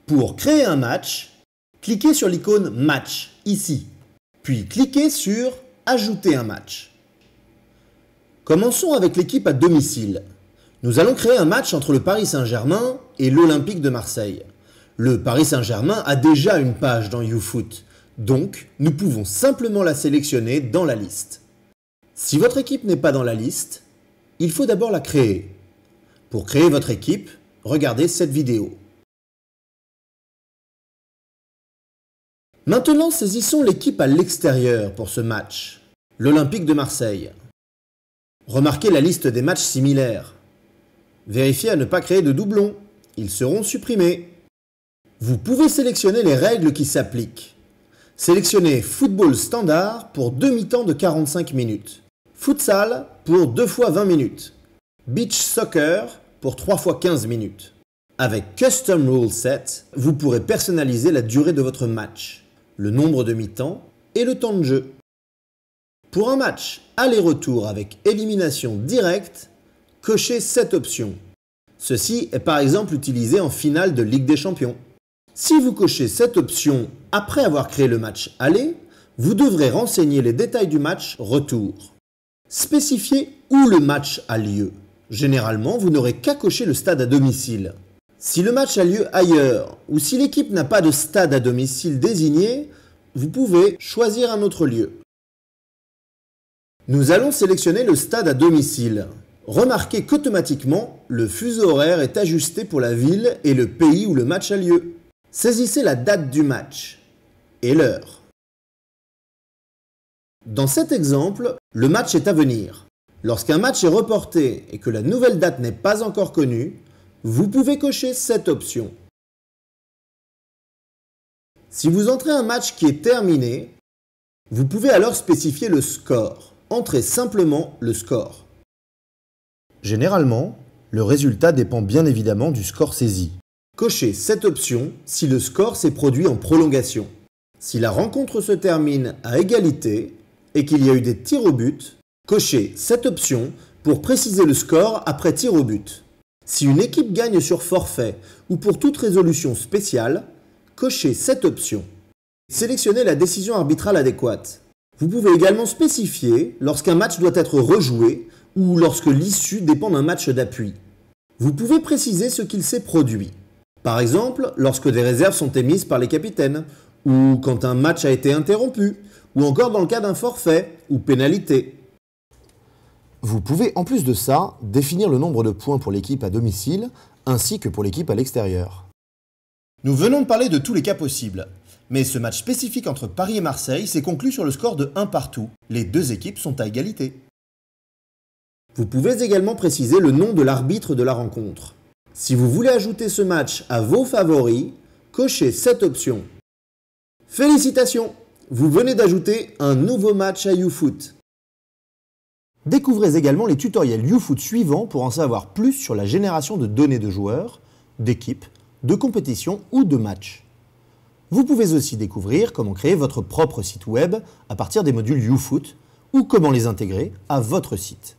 Pour créer un match, cliquez sur l'icône Match, ici, puis cliquez sur Ajouter un match. Commençons avec l'équipe à domicile. Nous allons créer un match entre le Paris Saint-Germain et l'Olympique de Marseille. Le Paris Saint-Germain a déjà une page dans YouFoot, donc nous pouvons simplement la sélectionner dans la liste. Si votre équipe n'est pas dans la liste, il faut d'abord la créer. Pour créer votre équipe, regardez cette vidéo. Maintenant, saisissons l'équipe à l'extérieur pour ce match, l'Olympique de Marseille. Remarquez la liste des matchs similaires. Vérifiez à ne pas créer de doublons, ils seront supprimés. Vous pouvez sélectionner les règles qui s'appliquent. Sélectionnez football standard pour 2 mi-temps de 45 minutes. Futsal pour 2 fois 20 minutes. Beach soccer pour 3 fois 15 minutes. Avec Custom Rule Set, vous pourrez personnaliser la durée de votre match, le nombre de mi-temps et le temps de jeu. Pour un match aller-retour avec élimination directe, cochez cette option. Ceci est par exemple utilisé en finale de Ligue des Champions. Si vous cochez cette option après avoir créé le match aller, vous devrez renseigner les détails du match retour. Spécifiez où le match a lieu. Généralement, vous n'aurez qu'à cocher le stade à domicile. Si le match a lieu ailleurs ou si l'équipe n'a pas de stade à domicile désigné, vous pouvez choisir un autre lieu. Nous allons sélectionner le stade à domicile. Remarquez qu'automatiquement, le fuseau horaire est ajusté pour la ville et le pays où le match a lieu. Saisissez la date du match et l'heure. Dans cet exemple, le match est à venir. Lorsqu'un match est reporté et que la nouvelle date n'est pas encore connue, vous pouvez cocher cette option. Si vous entrez un match qui est terminé, vous pouvez alors spécifier le score. Entrez simplement le score. Généralement, le résultat dépend bien évidemment du score saisi. Cochez cette option si le score s'est produit en prolongation. Si la rencontre se termine à égalité et qu'il y a eu des tirs au but, cochez cette option pour préciser le score après tir au but. Si une équipe gagne sur forfait ou pour toute résolution spéciale, cochez cette option. Sélectionnez la décision arbitrale adéquate. Vous pouvez également spécifier lorsqu'un match doit être rejoué ou lorsque l'issue dépend d'un match d'appui. Vous pouvez préciser ce qu'il s'est produit. Par exemple, lorsque des réserves sont émises par les capitaines, ou quand un match a été interrompu, ou encore dans le cas d'un forfait ou pénalité. Vous pouvez en plus de ça définir le nombre de points pour l'équipe à domicile ainsi que pour l'équipe à l'extérieur. Nous venons de parler de tous les cas possibles, mais ce match spécifique entre Paris et Marseille s'est conclu sur le score de 1 partout. Les deux équipes sont à égalité. Vous pouvez également préciser le nom de l'arbitre de la rencontre. Si vous voulez ajouter ce match à vos favoris, cochez cette option. Félicitations! Vous venez d'ajouter un nouveau match à YouFoot. Découvrez également les tutoriels YouFoot suivants pour en savoir plus sur la génération de données de joueurs, d'équipes, de compétitions ou de matchs. Vous pouvez aussi découvrir comment créer votre propre site web à partir des modules YouFoot ou comment les intégrer à votre site.